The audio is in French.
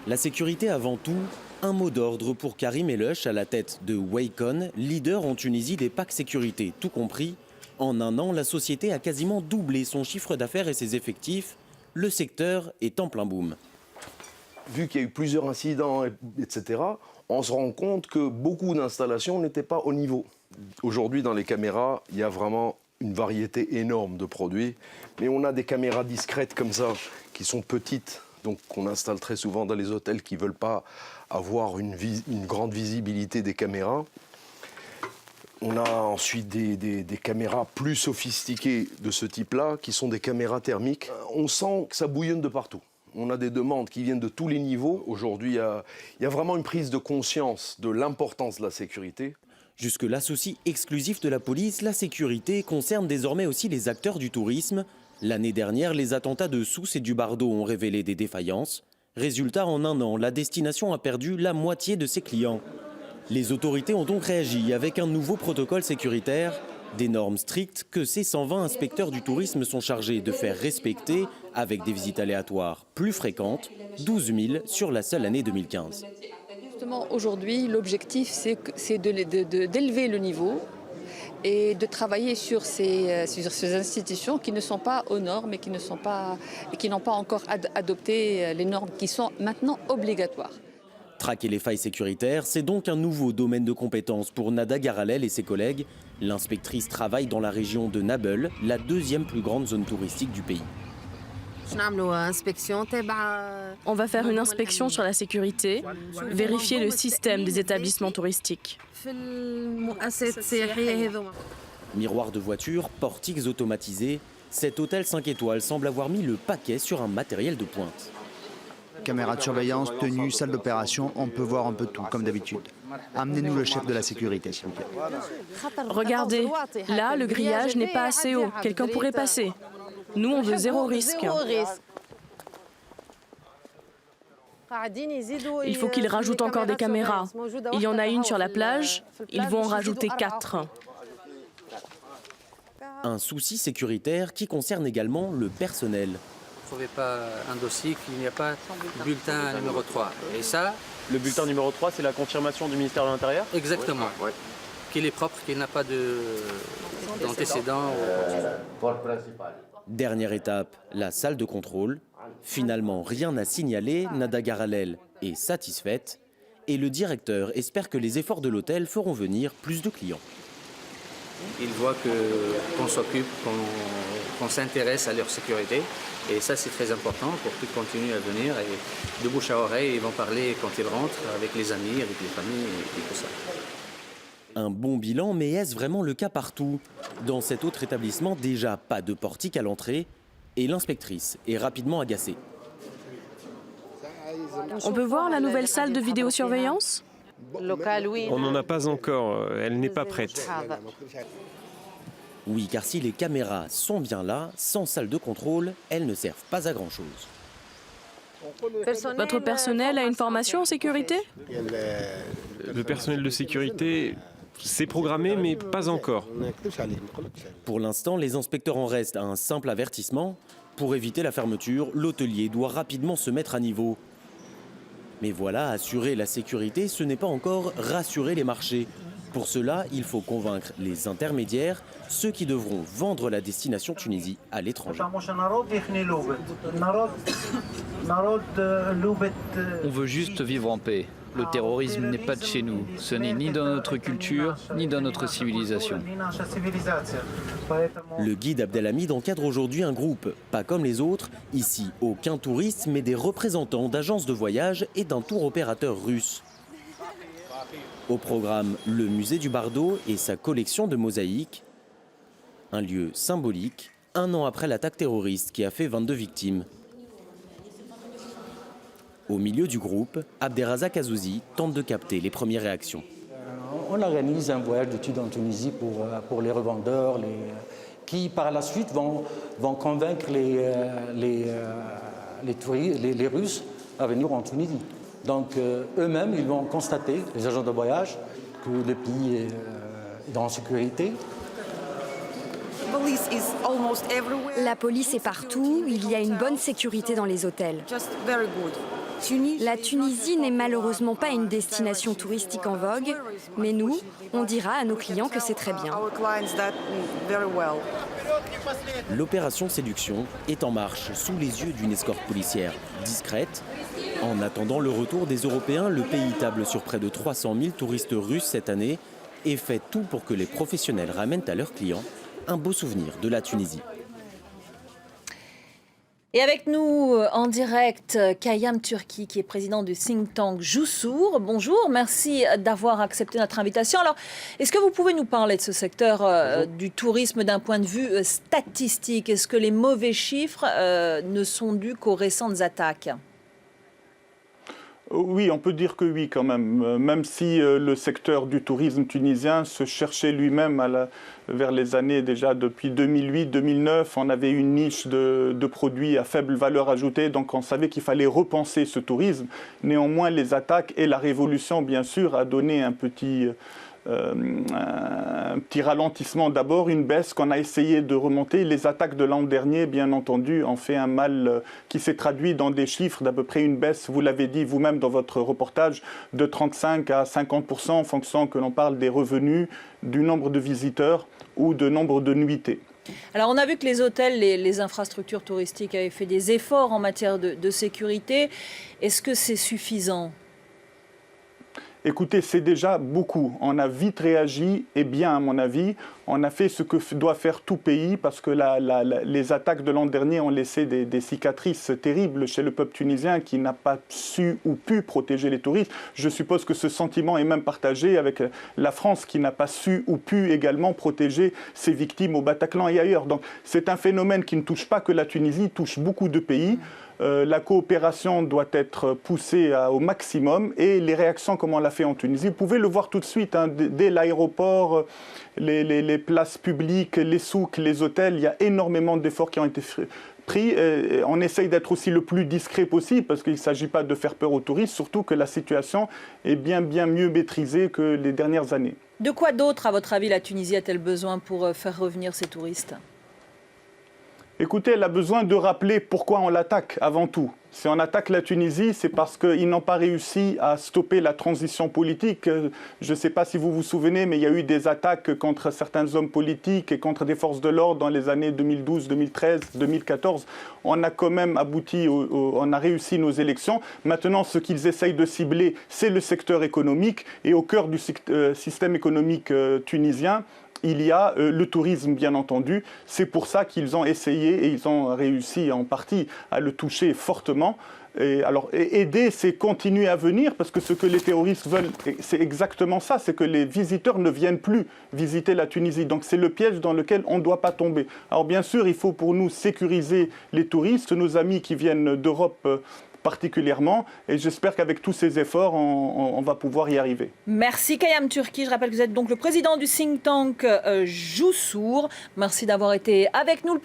La sécurité avant tout, un mot d'ordre pour Karim Eluch à la tête de Waycon, leader en Tunisie des packs sécurité, tout compris. En un an, la société a quasiment doublé son chiffre d'affaires et ses effectifs. Le secteur est en plein boom. Vu qu'il y a eu plusieurs incidents, etc., on se rend compte que beaucoup d'installations n'étaient pas au niveau. Aujourd'hui, dans les caméras, il y a vraiment une variété énorme de produits. Mais on a des caméras discrètes comme ça, qui sont petites, donc qu'on installe très souvent dans les hôtels qui ne veulent pas avoir une grande visibilité des caméras. On a ensuite des caméras plus sophistiquées de ce type-là, qui sont des caméras thermiques. On sent que ça bouillonne de partout. On a des demandes qui viennent de tous les niveaux. Aujourd'hui, il y a vraiment une prise de conscience de l'importance de la sécurité. Jusque-là, souci exclusif de la police, la sécurité concerne désormais aussi les acteurs du tourisme. L'année dernière, les attentats de Sousse et du Bardo ont révélé des défaillances. Résultat, en un an, la destination a perdu la moitié de ses clients. Les autorités ont donc réagi avec un nouveau protocole sécuritaire, des normes strictes que ces 120 inspecteurs du tourisme sont chargés de faire respecter avec des visites aléatoires plus fréquentes, 12 000 sur la seule année 2015. Justement, aujourd'hui, l'objectif, c'est d'élever le niveau et de travailler sur ces institutions qui ne sont pas aux normes et qui n'ont pas encore adopté les normes qui sont maintenant obligatoires. Traquer les failles sécuritaires, c'est donc un nouveau domaine de compétence pour Nada Garalel et ses collègues. L'inspectrice travaille dans la région de Nabeul, la deuxième plus grande zone touristique du pays. On va faire une inspection sur la sécurité, vérifier le système des établissements touristiques. Miroirs de voitures, portiques automatisés, cet hôtel 5 étoiles semble avoir mis le paquet sur un matériel de pointe. Caméras de surveillance, tenue, salle d'opération, on peut voir un peu tout, comme d'habitude. Amenez-nous le chef de la sécurité, s'il vous plaît. Regardez, là, le grillage n'est pas assez haut. Quelqu'un pourrait passer. Nous, on veut zéro risque. Il faut qu'ils rajoutent encore des caméras. Il y en a une sur la plage, ils vont en rajouter 4. Un souci sécuritaire qui concerne également le personnel. Vous ne trouvez pas un dossier qu'il n'y a pas de bulletin numéro 3. Et ça... Le bulletin numéro 3, c'est la confirmation du ministère de l'Intérieur? Exactement. Oui. Qu'il est propre, qu'il n'a pas d'antécédent. Dernière étape, la salle de contrôle. Finalement, rien à signaler, Nada Garalel est satisfaite et le directeur espère que les efforts de l'hôtel feront venir plus de clients. Ils voient qu'on s'occupe, qu'on s'intéresse à leur sécurité. Et ça, c'est très important pour qu'ils continuent à venir. Et de bouche à oreille, ils vont parler quand ils rentrent, avec les amis, avec les familles et tout ça. Un bon bilan, mais est-ce vraiment le cas partout? Dans cet autre établissement, déjà pas de portique à l'entrée et l'inspectrice est rapidement agacée. On peut voir la nouvelle salle de vidéosurveillance? On n'en a pas encore, elle n'est pas prête. Oui, car si les caméras sont bien là, sans salle de contrôle, elles ne servent pas à grand-chose. Votre personnel a une formation en sécurité? Le personnel de sécurité, c'est programmé, mais pas encore. Pour l'instant, les inspecteurs en restent à un simple avertissement. Pour éviter la fermeture, l'hôtelier doit rapidement se mettre à niveau. Mais voilà, assurer la sécurité, ce n'est pas encore rassurer les marchés. Pour cela, il faut convaincre les intermédiaires, ceux qui devront vendre la destination Tunisie à l'étranger. On veut juste vivre en paix. Le terrorisme n'est pas de chez nous. Ce n'est ni dans notre culture, ni dans notre civilisation. Le guide Abdelhamid encadre aujourd'hui un groupe, pas comme les autres. Ici, aucun touriste, mais des représentants d'agences de voyage et d'un tour opérateur russe. Au programme, le musée du Bardo et sa collection de mosaïques. Un lieu symbolique, un an après l'attaque terroriste qui a fait 22 victimes. Au milieu du groupe, Abderrazak Azouzi tente de capter les premières réactions. On organise un voyage d'études en Tunisie pour les revendeurs qui, par la suite, vont convaincre les Russes à venir en Tunisie. Donc, eux-mêmes, ils vont constater, les agents de voyage, que le pays est dans la sécurité. La police est partout, il y a une bonne sécurité dans les hôtels. La Tunisie n'est malheureusement pas une destination touristique en vogue, mais nous, on dira à nos clients que c'est très bien. L'opération séduction est en marche sous les yeux d'une escorte policière discrète. En attendant le retour des Européens, le pays table sur près de 300 000 touristes russes cette année et fait tout pour que les professionnels ramènent à leurs clients un beau souvenir de la Tunisie. Et avec nous en direct, Kayam Turki, qui est président du think tank Jusur. Bonjour, merci d'avoir accepté notre invitation. Alors, est-ce que vous pouvez nous parler de ce secteur du tourisme d'un point de vue statistique? Est-ce que les mauvais chiffres ne sont dus qu'aux récentes attaques? Oui, on peut dire que oui quand même. Même si le secteur du tourisme tunisien se cherchait lui-même vers les années déjà depuis 2008-2009, on avait une niche de produits à faible valeur ajoutée, donc on savait qu'il fallait repenser ce tourisme. Néanmoins, les attaques et la révolution, bien sûr, a donné un petit ralentissement d'abord, une baisse qu'on a essayé de remonter. Les attaques de l'an dernier, bien entendu, ont fait un mal qui s'est traduit dans des chiffres d'à peu près une baisse, vous l'avez dit vous-même dans votre reportage, de 35 à 50% en fonction que l'on parle des revenus, du nombre de visiteurs ou de nombre de nuitées. Alors on a vu que les hôtels, les infrastructures touristiques avaient fait des efforts en matière de sécurité. Est-ce que c'est suffisant ? Écoutez, c'est déjà beaucoup. On a vite réagi, et bien à mon avis. On a fait ce que doit faire tout pays, parce que les attaques de l'an dernier ont laissé des cicatrices terribles chez le peuple tunisien qui n'a pas su ou pu protéger les touristes. Je suppose que ce sentiment est même partagé avec la France qui n'a pas su ou pu également protéger ses victimes au Bataclan et ailleurs. Donc c'est un phénomène qui ne touche pas que la Tunisie, touche beaucoup de pays. La coopération doit être poussée au maximum et les réactions comme on l'a fait en Tunisie, vous pouvez le voir tout de suite, hein, dès l'aéroport, les places publiques, les souks, les hôtels, il y a énormément d'efforts qui ont été pris. On essaye d'être aussi le plus discret possible parce qu'il ne s'agit pas de faire peur aux touristes, surtout que la situation est bien mieux maîtrisée que les dernières années. De quoi d'autre, à votre avis, la Tunisie a-t-elle besoin pour faire revenir ses touristes ? Écoutez, elle a besoin de rappeler pourquoi on l'attaque avant tout. Si on attaque la Tunisie, c'est parce qu'ils n'ont pas réussi à stopper la transition politique. Je ne sais pas si vous vous souvenez, mais il y a eu des attaques contre certains hommes politiques et contre des forces de l'ordre dans les années 2012, 2013, 2014. On a quand même abouti, on a réussi nos élections. Maintenant, ce qu'ils essayent de cibler, c'est le secteur économique. Et au cœur du système économique tunisien, il y a le tourisme, bien entendu. C'est pour ça qu'ils ont essayé, et ils ont réussi en partie à le toucher fortement. Alors, aider, c'est continuer à venir, parce que ce que les terroristes veulent, c'est exactement ça, c'est que les visiteurs ne viennent plus visiter la Tunisie. Donc c'est le piège dans lequel on ne doit pas tomber. Alors bien sûr, il faut pour nous sécuriser les touristes, nos amis qui viennent d'Europe particulièrement, et j'espère qu'avec tous ces efforts, on va pouvoir y arriver. Merci Kayam Turki, je rappelle que vous êtes donc le président du think tank Jusur. Merci d'avoir été avec nous.